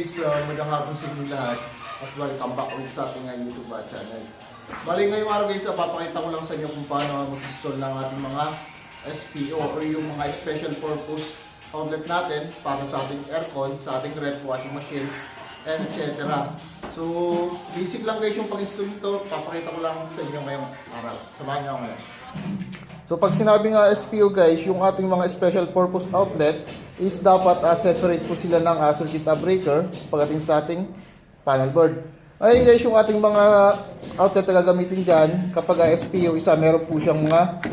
guys, magandang hapon sa inyo lahat at welcome back ulit sa ating YouTube channel. Bali ngayong araw guys, papakita ko lang sa inyo kung paano mag-install ng ating mga SPO o yung mga special purpose outlet natin para sa ating aircon, sa ating ref, washing machine, and etc. So, basic lang guys yung pag-install nito, papakita ko lang sa inyo ngayong araw. Samahan niyo ako ngayon. So pag sinabi nga SPO guys, yung ating mga special purpose outlet is dapat separate po sila ng circuit breaker pagdating sa ating panel board. Ayun guys, yung ating mga outlet na gagamitin dyan, kapag SPO isa, meron po siyang mga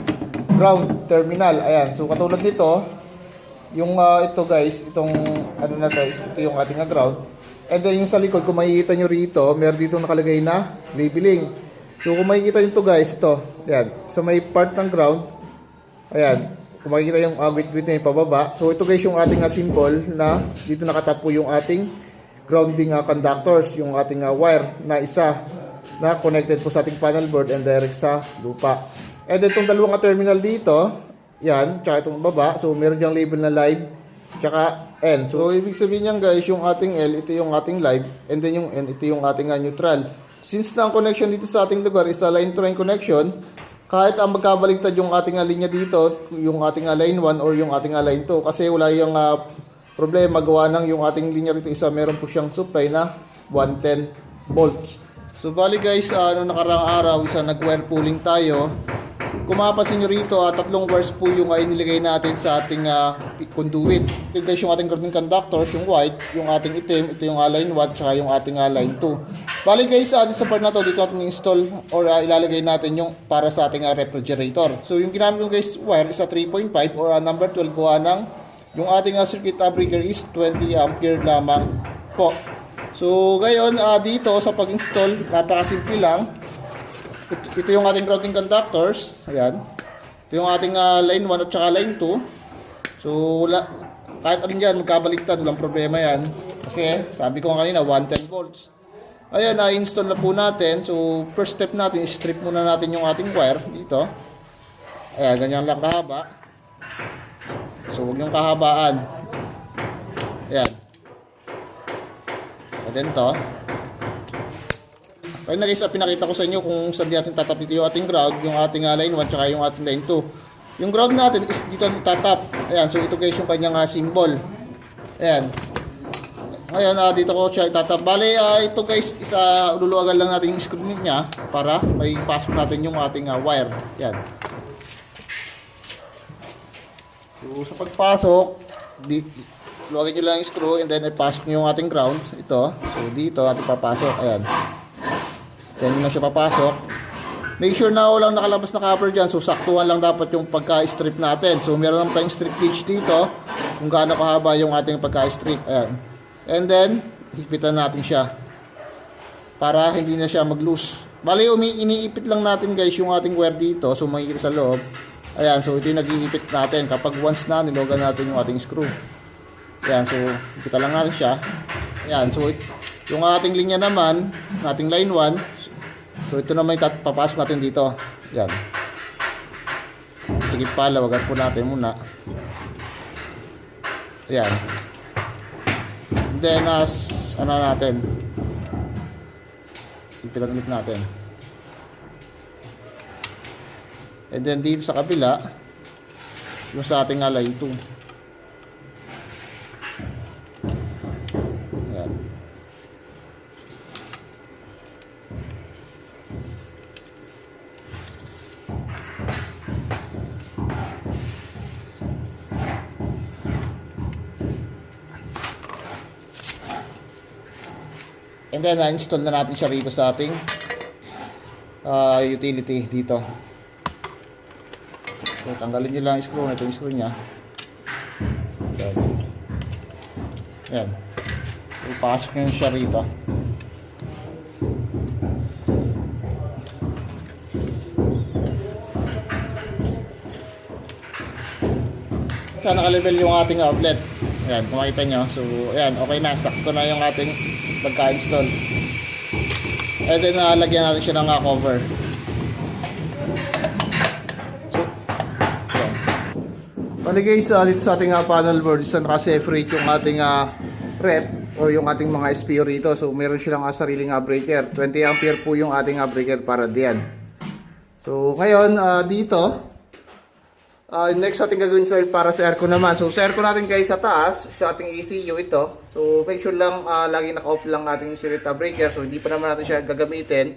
ground terminal. Ayan, so katulad nito, yung ito guys, itong ano na guys, ito yung ating ground. And then yung sa likod, kung makikita nyo rito, meron dito nakalagay na labeling. So kung makikita nyo ito guys, ito, ayan, so may part ng ground, ayan, kung makikita yung wit-wit na yung pababa. So ito guys yung ating symbol na dito nakatapo yung ating grounding conductors, yung ating wire na isa na connected po sa ating panel board and direct sa lupa. And then itong dalawang terminal dito, yan, tsaka itong baba, so meron diyang label na live, tsaka N. So ibig sabihin niyan guys, yung ating L, ito yung ating live, and then yung N, ito yung ating neutral. Since na ang connection dito sa ating lugar is a line-to-line connection, kahit ang magkabaligtad yung ating linya dito, yung ating line 1 or yung ating line 2, kasi wala yung problema, gawa ng yung ating linya rito isa, meron po siyang supply na 110 volts. So bali guys, nakaraang araw, isa nag-wire pulling tayo. Kung mapapansin nyo rito, tatlong wires po yung inilagay natin sa ating conduit. Ito guys yung ating grounding conductors, yung white, yung ating itim, ito yung line 1, tsaka yung ating line 2. Bali guys, sa part na to, dito natin install or ilalagay natin yung para sa ating refrigerator. So yung ginamit ko guys, wire is 3.5 or number 12, gawa ng yung ating circuit breaker is 20 ampere lamang po. So ngayon, dito sa pag-install, napakasimple lang. Ito yung ating grounding conductors. Ayan. Ito yung ating line 1 at saka line 2. So, kahit alin dyan, magkabaliktad, walang problema yan. Kasi, sabi ko kanina, 110 volts. Ayan, install na po natin. So, first step natin, strip muna natin yung ating wire dito. Ayan, ganyan lang kahaba. So, huwag yung kahabaan. Ayan. And then to. Kaya na guys, pinakita ko sa inyo kung saan natin tatap yung ating ground, yung ating line 1, tsaka yung ating line 2. Yung ground natin is dito tatap. Ayan, so ito guys yung kanyang symbol. Ayan. Ngayon, dito ko siya itatap. Bale, ito guys, luluwagan lang natin yung screw niya para may pasok natin yung ating wire. Ayan. So, sa pagpasok, luwagin nyo lang yung screw and then ipasok nyo yung ating ground. Ito. So, dito ating papasok. Ayan. Then na siya papasok. Make sure na walang nakalabas na copper dyan. So saktuhan lang dapat yung pagka-strip natin. So meron naman tayong strip gauge dito kung gaano kahaba yung ating pagka-strip. Ayan. And then higpitan natin siya para hindi na siya mag-loose. Bali iniipit lang natin guys yung ating wire dito. So makikita sa loob. Ayan. So ito yung nag-iipit natin kapag once na nilogan natin yung ating screw. Ayan. So ipitan lang natin siya. Ayan. So yung ating linya naman, ating line 1, so ito naman papasok natin dito. Yan. Sige pala, wagat po natin muna. Yan. And then, ano natin? Ipitan ulit natin. And then dito sa kabila, yung sa ating line 2. And then, install na natin siya rito sa ating utility dito. So, tanggalin nyo lang yung screw. Ito yung screw niya. Ayan. So, ipasok nyo siya rito. Sana naka-level yung ating outlet. Ayan, kung makita nyo. So, ayan, okay na. Sakto na yung ating pagka-install. And then, lagyan natin siya ng cover. So, ayan. Bali guys, dito sa ating panel board, isa naka-separate yung ating rep o yung ating mga SPO rito. So meron silang sariling breaker. 20 ampere po yung ating breaker para diyan. So ngayon dito next ating gagawin para sa aircon naman. So sa aircon natin guys sa taas, sa ating ECU ito. So make sure lang lagi naka-off lang natin yung circuit breaker. So hindi pa naman natin siya gagamitin.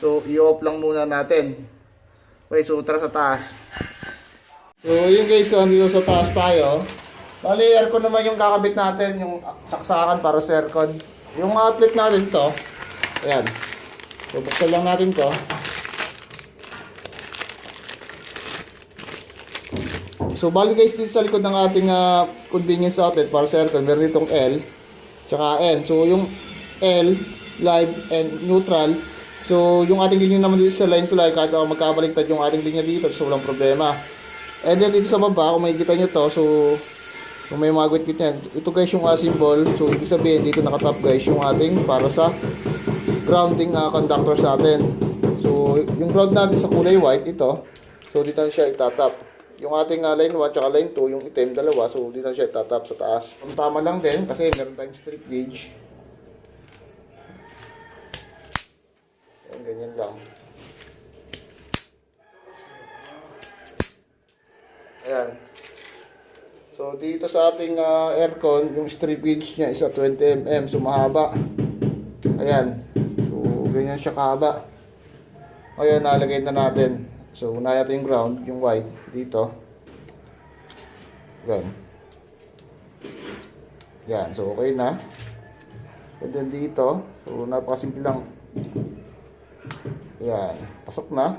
So i-off lang muna natin. Okay, so tara sa taas. So yun guys, dito sa taas tayo. Bali aircon naman yung kakabit natin, yung saksakan para sa aircon. Yung outlet natin to. Ayan. So buksan lang natin to. So bali guys, dito sa likod ng ating convenience outlet para sa aircon, meron ditong L tsaka N. So yung L, live and neutral. So yung ating linya naman dito sa line to line, kahit magkabaliktad yung ating linya dito, so walang problema. And then dito sa baba, kung makikita nyo to, so kung may mga gwit yan, ito guys yung symbol. So ibig sabihin dito nakatap guys yung ating para sa grounding conductor sa atin. So yung ground natin sa kulay white, ito. So dito na siya itatap. Yung ating line 1 at line 2, yung item dalawa, so dito na siya itatap sa taas. Kung tama lang din, kasi meron tayong strip gauge. Ayan, ganyan lang. Ayan. So dito sa ating aircon, yung strip gauge niya is 20 mm, so mahaba. Ayan. So ganyan siya kahaba. Ayan, nalagay na natin. So, unahin natin yung ground, yung white, dito. Yan. Yan, so okay na. And then dito, so napakasimple lang. Yan, pasok na.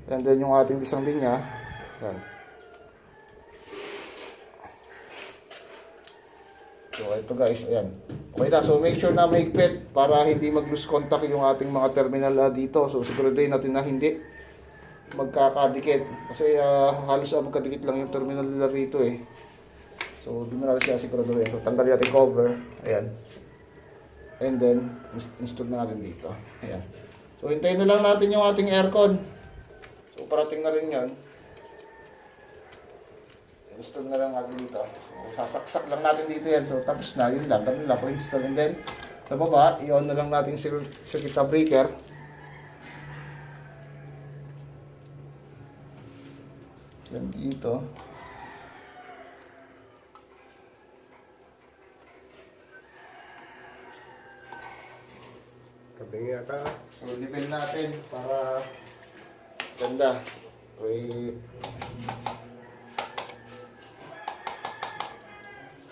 And then yung ating isang linya. Yan. So, ito guys, ayan. Okay na, so make sure na mahigpit para hindi mag-lose contact yung ating mga terminal dito. So, siguraduhin natin na hindi magkakadikit kasi halos magkadikit lang yung terminal nila rito eh. So doon na natin siya siguraduhin. So tanggal natin cover, ayan, and then install na natin dito, ayan. So hintayin na lang natin yung ating aircon. So parating na rin yan, install na lang natin dito. So sasaksak lang natin dito yan. So tapos na, yun lang, ganun lang po install. And then sa baba, i-on na lang natin yung circuit breaker. Yan dito. Kabing yata. So, level natin para ganda. Okay.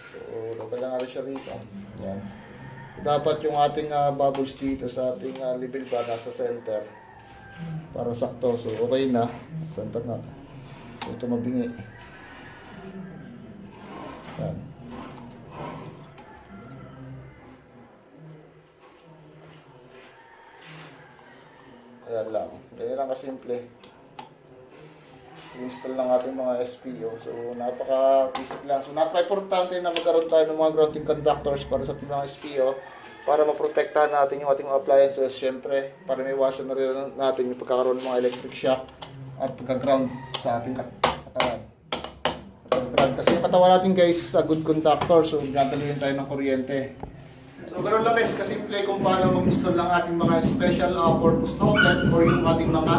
So, level lang natin siya rito. Yan. Dapat yung ating bubbles dito sa ating level ba nasa center. Para sakto. So, okay na. Center na. Ito mabingi. Yan. Ayan lang. Ganyan lang kasimple. I-install lang ating mga SPO. So napaka-basic lang. So napaka-importante na magkaroon tayo ng mga grounding conductors para sa ating mga SPO para maprotektahan natin yung ating appliances. Siyempre, para may iwasan na rin natin yung pagkakaroon ng mga electric shock at pagka-ground sa ating katawan. Kasi yung katawan natin guys is a good conductor, so ginagaluhin tayo ng kuryente. So ganoon lang guys, kasimple kung paano mag-install ng ating mga special purpose outlet or yung ating mga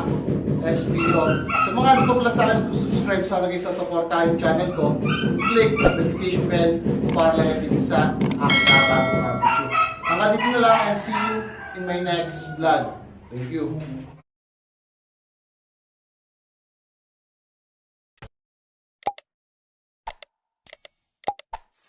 SPO. Sa mga hindi pa pala sa akin, subscribe sana guys sa supportahan yung channel ko. Click the notification bell para lang din sa aking bagong video. Hanggang dito na lang and see you in my next vlog. Thank you.